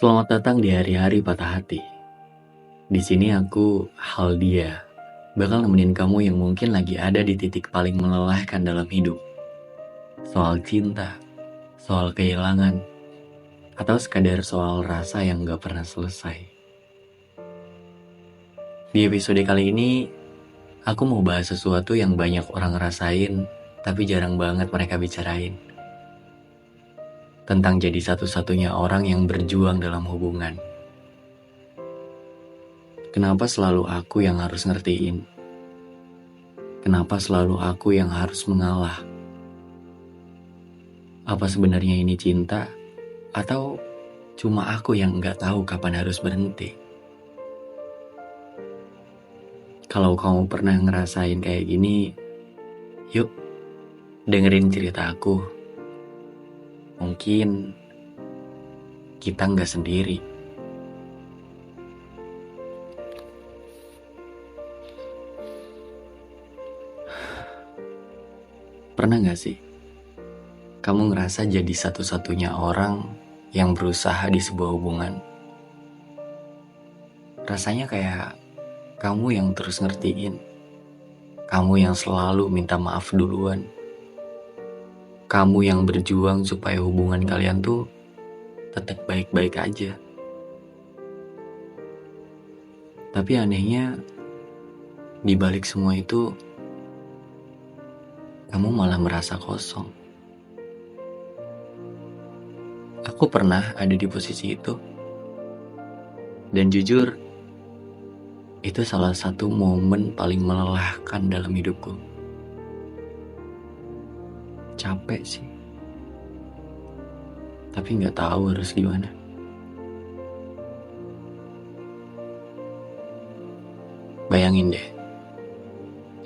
Selamat datang di hari-hari patah hati. Di sini aku, Haldia, bakal nemenin kamu yang mungkin lagi ada di titik paling melelahkan dalam hidup. Soal cinta, soal kehilangan, atau sekadar soal rasa yang gak pernah selesai. Di episode kali ini, aku mau bahas sesuatu yang banyak orang rasain, tapi jarang banget mereka bicarain. Tentang jadi satu-satunya orang yang berjuang dalam hubungan. Kenapa selalu aku yang harus ngertiin? Kenapa selalu aku yang harus mengalah? Apa sebenarnya ini cinta? Atau cuma aku yang nggak tahu kapan harus berhenti? Kalau kamu pernah ngerasain kayak gini, yuk dengerin cerita aku. Mungkin kita nggak sendiri. Pernah nggak sih kamu ngerasa jadi satu-satunya orang yang berusaha di sebuah hubungan? Rasanya kayak kamu yang terus ngertiin, kamu yang selalu minta maaf duluan, kamu yang berjuang supaya hubungan kalian tuh tetap baik-baik aja. Tapi anehnya, di balik semua itu, kamu malah merasa kosong. Aku pernah ada di posisi itu. Dan jujur, itu salah satu momen paling melelahkan dalam hidupku. Capek sih. Tapi gak tahu harus gimana. Bayangin deh,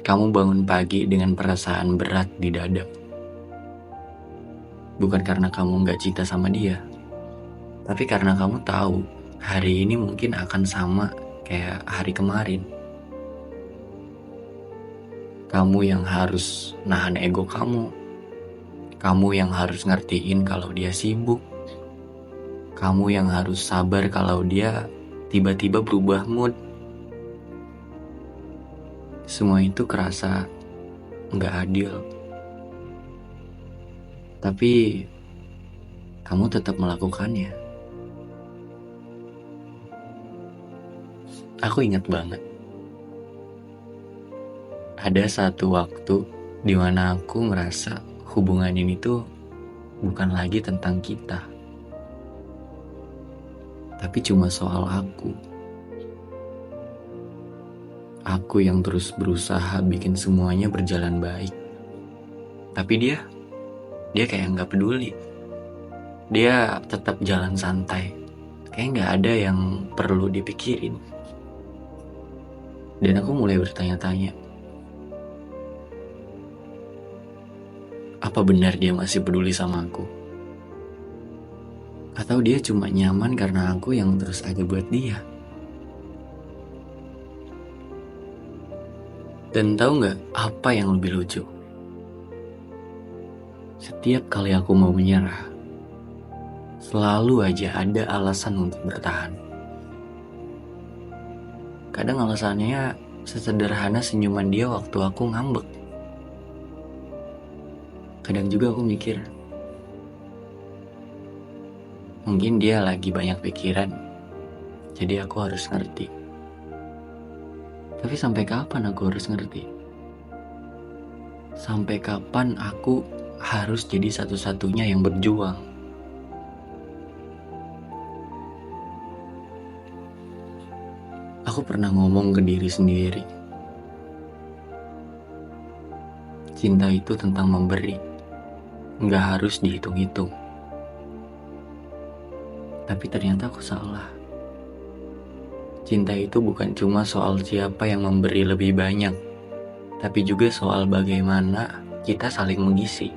kamu bangun pagi dengan perasaan berat di dada. Bukan karena kamu gak cinta sama dia, tapi karena kamu tahu hari ini mungkin akan sama kayak hari kemarin. Kamu yang harus nahan ego kamu yang harus ngertiin kalau dia sibuk, kamu yang harus sabar kalau dia tiba-tiba berubah mood. Semua itu kerasa gak adil. Tapi kamu tetap melakukannya. Aku ingat banget. Ada satu waktu di mana aku ngerasa hubungan ini tuh bukan lagi tentang kita. Tapi cuma soal aku. Aku yang terus berusaha bikin semuanya berjalan baik. Tapi dia kayak gak peduli. Dia tetap jalan santai. Kayak gak ada yang perlu dipikirin. Dan aku mulai bertanya-tanya, apa benar dia masih peduli sama aku? Atau dia cuma nyaman karena aku yang terus ada buat dia? Dan tahu gak apa yang lebih lucu? Setiap kali aku mau menyerah, selalu aja ada alasan untuk bertahan. Kadang alasannya sesederhana senyuman dia waktu aku ngambek. Kadang juga aku mikir, mungkin dia lagi banyak pikiran, jadi aku harus ngerti. Tapi sampai kapan aku harus ngerti? Sampai kapan aku harus jadi satu-satunya yang berjuang? Aku pernah ngomong ke diri sendiri, cinta itu tentang memberi, gak harus dihitung-hitung. Tapi ternyata aku salah. Cinta itu bukan cuma soal siapa yang memberi lebih banyak, tapi juga soal bagaimana kita saling mengisi.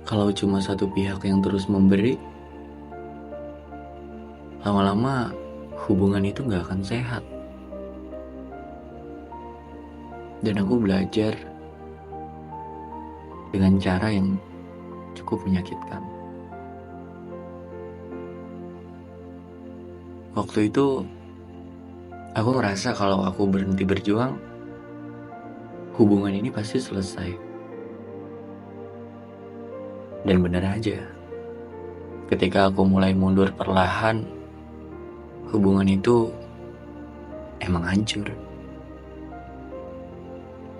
Kalau cuma satu pihak yang terus memberi, lama-lama hubungan itu gak akan sehat. Dan aku belajar dengan cara yang cukup menyakitkan. Waktu itu aku ngerasa kalau aku berhenti berjuang, hubungan ini pasti selesai. Dan benar aja, ketika aku mulai mundur perlahan, hubungan itu emang hancur.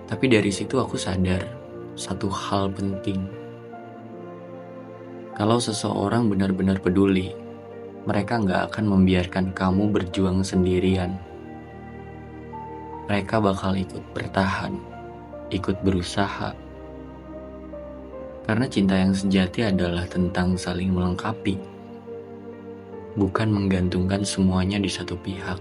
Tapi dari situ aku sadar satu hal penting. Kalau seseorang benar-benar peduli, mereka nggak akan membiarkan kamu berjuang sendirian. Mereka bakal ikut bertahan, ikut berusaha. Karena cinta yang sejati adalah tentang saling melengkapi, bukan menggantungkan semuanya di satu pihak.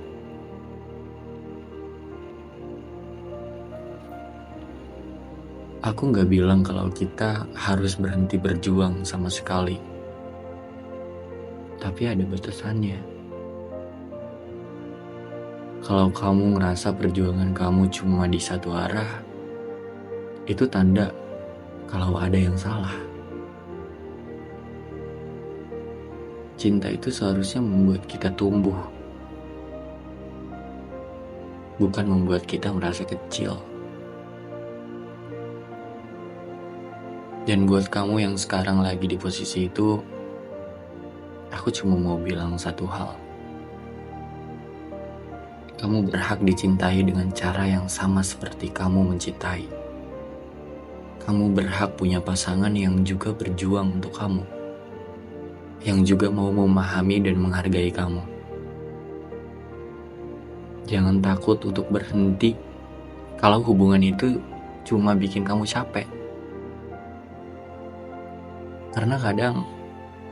Aku nggak bilang kalau kita harus berhenti berjuang sama sekali. Tapi ada batasannya. Kalau kamu ngerasa perjuangan kamu cuma di satu arah, itu tanda kalau ada yang salah. Cinta itu seharusnya membuat kita tumbuh, bukan membuat kita merasa kecil. Dan buat kamu yang sekarang lagi di posisi itu, aku cuma mau bilang satu hal. Kamu berhak dicintai dengan cara yang sama seperti kamu mencintai. Kamu berhak punya pasangan yang juga berjuang untuk kamu, yang juga mau memahami dan menghargai kamu. Jangan takut untuk berhenti kalau hubungan itu cuma bikin kamu capek. Karena kadang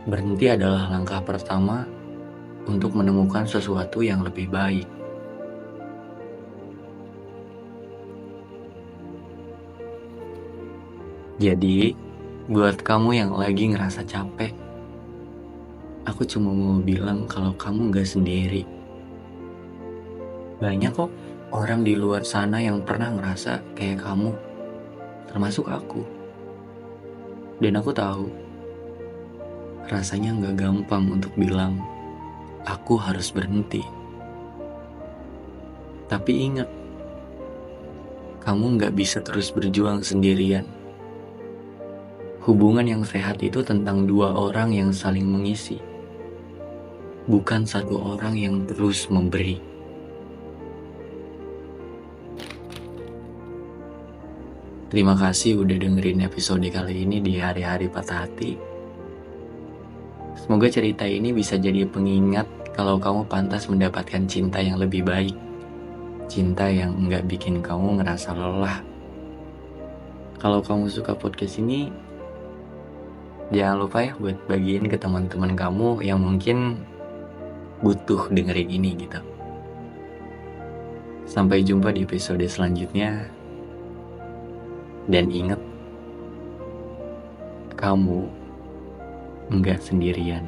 berhenti adalah langkah pertama untuk menemukan sesuatu yang lebih baik. Jadi, buat kamu yang lagi ngerasa capek, aku cuma mau bilang kalau kamu gak sendiri. Banyak kok orang di luar sana yang pernah ngerasa kayak kamu, termasuk aku. Dan aku tahu, rasanya gak gampang untuk bilang, aku harus berhenti. Tapi ingat, kamu gak bisa terus berjuang sendirian. Hubungan yang sehat itu tentang dua orang yang saling mengisi, bukan satu orang yang terus memberi. Terima kasih udah dengerin episode kali ini di Hari-Hari Patah Hati. Semoga cerita ini bisa jadi pengingat kalau kamu pantas mendapatkan cinta yang lebih baik. Cinta yang nggak bikin kamu ngerasa lelah. Kalau kamu suka podcast ini, jangan lupa ya buat bagiin ke teman-teman kamu yang mungkin butuh dengerin ini gitu. Sampai jumpa di episode selanjutnya. Dan ingat, kamu nggak sendirian.